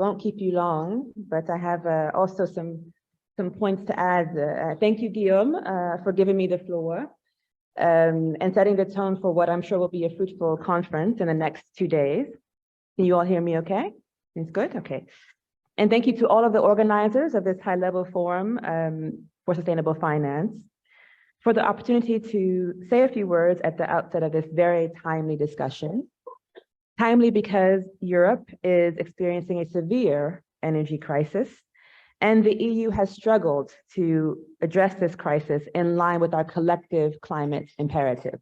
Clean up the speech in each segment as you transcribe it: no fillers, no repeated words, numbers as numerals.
Won't keep you long, but I have also some points to add. Thank you, Guillaume, for giving me the floor and setting the tone for what I'm sure will be a fruitful conference in the next 2 days. Can you all hear me okay? It's good? Okay. And thank you to all of the organizers of this high-level forum for sustainable finance for the opportunity to say a few words at the outset of this very timely discussion. Timely because Europe is experiencing a severe energy crisis, and the EU has struggled to address this crisis in line with our collective climate imperative.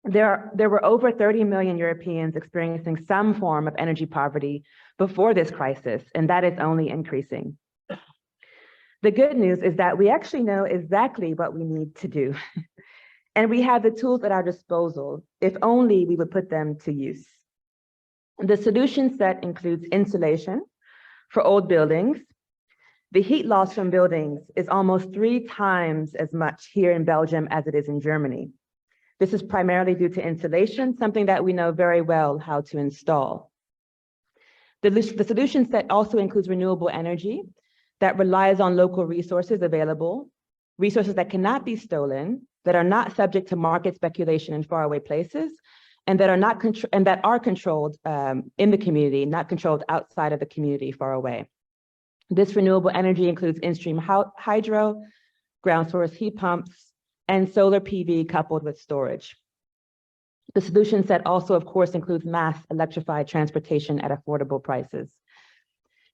There were over 30 million Europeans experiencing some form of energy poverty before this crisis, and that is only increasing. The good news is that we actually know exactly what we need to do. And we have the tools at our disposal, if only we would put them to use. The solution set includes insulation for old buildings. The heat loss from buildings is almost 3 times as much here in Belgium as it is in Germany. This is primarily due to insulation, something that we know very well how to install. The solution set also includes renewable energy that relies on local resources available, resources that cannot be stolen, that are not subject to market speculation in faraway places, and that are controlled in the community, not controlled outside of the community far away. This renewable energy includes in-stream hydro, ground source heat pumps, and solar PV coupled with storage. The solution set also, of course, includes mass electrified transportation at affordable prices.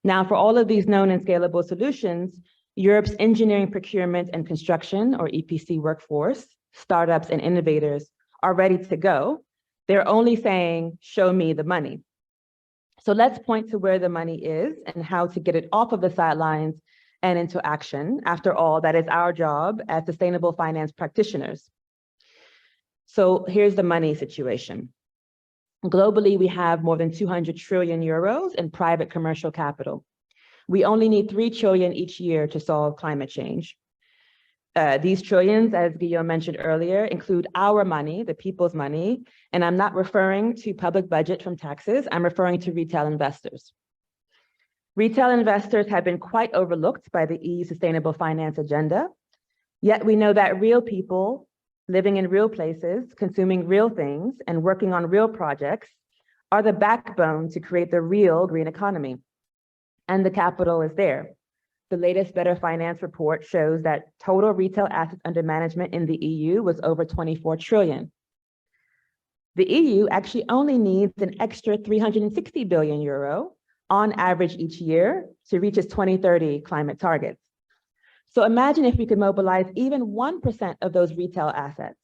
Now, for all of these known and scalable solutions, Europe's engineering, procurement, and construction, or EPC workforce, startups and innovators are ready to go. They're only saying, show me the money. So let's point to where the money is and how to get it off of the sidelines and into action. After all, that is our job as sustainable finance practitioners. So here's the money situation. Globally, we have more than 200 trillion euros in private commercial capital. We only need 3 trillion each year to solve climate change. These trillions, as Guillaume mentioned earlier, include our money, the people's money, and I'm not referring to public budget from taxes, I'm referring to retail investors. Retail investors have been quite overlooked by the EU sustainable finance agenda, yet we know that real people living in real places, consuming real things, and working on real projects are the backbone to create the real green economy. And the capital is there. The latest Better Finance report shows that total retail assets under management in the EU was over 24 trillion. The EU actually only needs an extra 360 billion euro on average each year to reach its 2030 climate targets. So imagine if we could mobilize even 1% of those retail assets.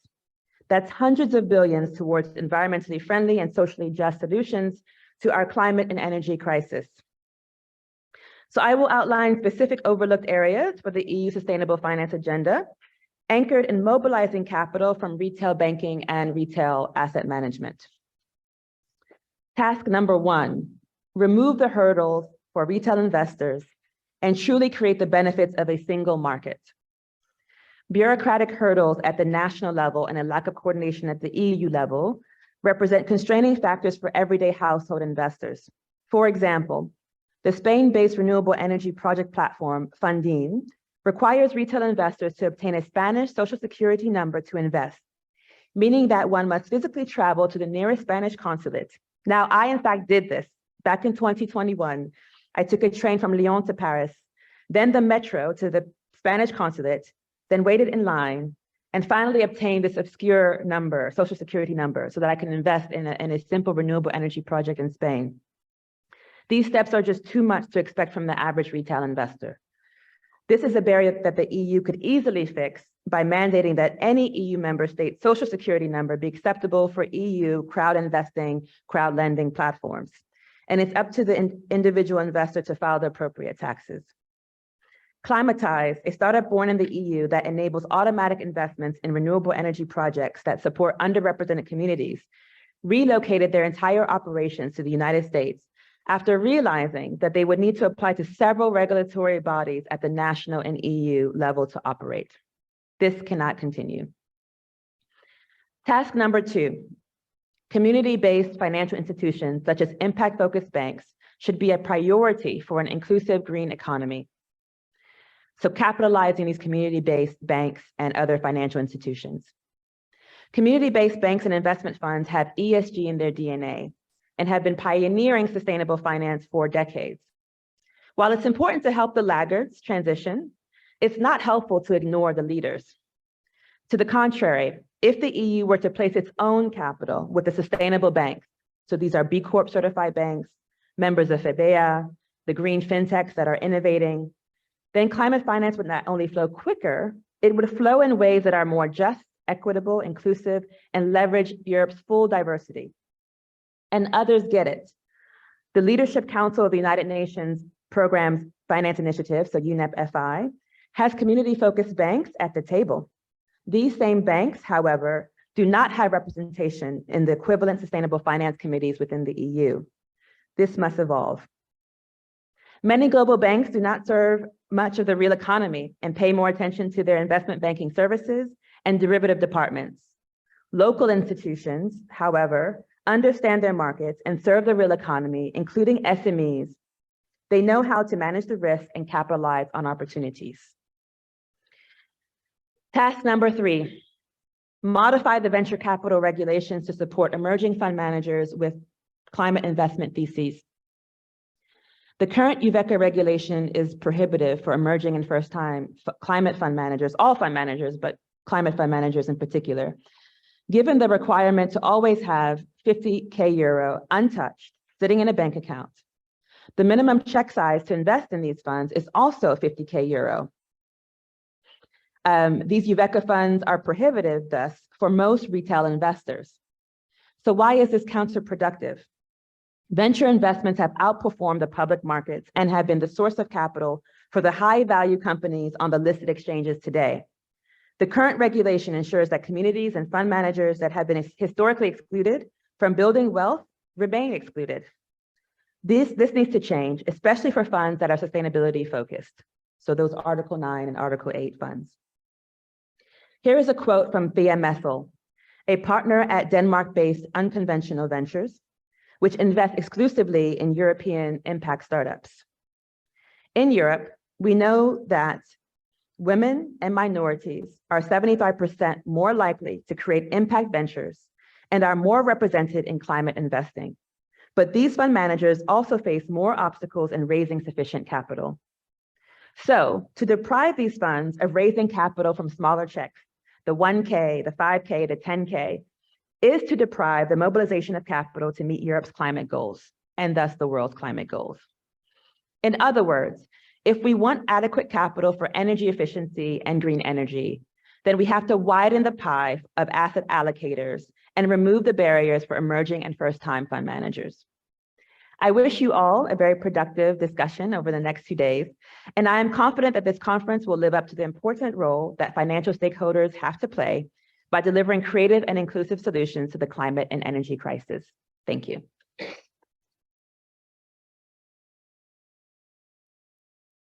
That's hundreds of billions towards environmentally friendly and socially just solutions to our climate and energy crisis. So I will outline specific overlooked areas for the EU Sustainable Finance Agenda, anchored in mobilizing capital from retail banking and retail asset management. Task number 1, remove the hurdles for retail investors and truly create the benefits of a single market. Bureaucratic hurdles at the national level and a lack of coordination at the EU level represent constraining factors for everyday household investors. For example, the Spain-based renewable energy project platform, Fundin, requires retail investors to obtain a Spanish social security number to invest, meaning that one must physically travel to the nearest Spanish consulate. Now, I in fact did this back in 2021. I took a train from Lyon to Paris, then the metro to the Spanish consulate, then waited in line, and finally obtained this obscure number, social security number, so that I can invest in a simple renewable energy project in Spain. These steps are just too much to expect from the average retail investor. This is a barrier that the EU could easily fix by mandating that any EU member state social security number be acceptable for EU crowd investing, crowd lending platforms. And it's up to the individual investor to file the appropriate taxes. Climatize, a startup born in the EU that enables automatic investments in renewable energy projects that support underrepresented communities, relocated their entire operations to the United States after realizing that they would need to apply to several regulatory bodies at the national and EU level to operate. This cannot continue. Task number 2, Community-based financial institutions such as impact-focused banks should be a priority for an inclusive green economy. So capitalizing these community-based banks and other financial institutions. Community-based banks and investment funds have ESG in their DNA and have been pioneering sustainable finance for decades. While it's important to help the laggards transition, it's not helpful to ignore the leaders. To the contrary, if the EU were to place its own capital with the sustainable banks, so these are B Corp certified banks, members of FEBEA, the green fintechs that are innovating, then climate finance would not only flow quicker, it would flow in ways that are more just, equitable, inclusive, and leverage Europe's full diversity. And others get it. The Leadership Council of the United Nations Program's Finance Initiative, so UNEP-FI, has community-focused banks at the table. These same banks, however, do not have representation in the equivalent sustainable finance committees within the EU. This must evolve. Many global banks do not serve much of the real economy and pay more attention to their investment banking services and derivative departments. Local institutions, however, understand their markets and serve the real economy, including SMEs. They know how to manage the risk and capitalize on opportunities. Task number 3, modify the venture capital regulations to support emerging fund managers with climate investment theses. The current UVECA regulation is prohibitive for emerging and first-time climate fund managers, all fund managers, but climate fund managers in particular, given the requirement to always have 50K euro untouched sitting in a bank account. The minimum check size to invest in these funds is also 50K euro. These UVECA funds are prohibitive, thus, for most retail investors. So why is this counterproductive? Venture investments have outperformed the public markets and have been the source of capital for the high-value companies on the listed exchanges today. The current regulation ensures that communities and fund managers that have been historically excluded from building wealth remain excluded. This needs to change, especially for funds that are sustainability focused. So those Article 9 and Article 8 funds. Here is a quote from Thea Messel, a partner at Denmark-based Unconventional Ventures, which invest exclusively in European impact startups. In Europe, we know that women and minorities are 75% more likely to create impact ventures and are more represented in climate investing. But these fund managers also face more obstacles in raising sufficient capital. So to deprive these funds of raising capital from smaller checks, the 1K, the 5K, the 10K, is to deprive the mobilization of capital to meet Europe's climate goals, and thus the world's climate goals. In other words, if we want adequate capital for energy efficiency and green energy, then we have to widen the pie of asset allocators and remove the barriers for emerging and first-time fund managers. I wish you all a very productive discussion over the next 2 days, and I am confident that this conference will live up to the important role that financial stakeholders have to play by delivering creative and inclusive solutions to the climate and energy crisis. Thank you.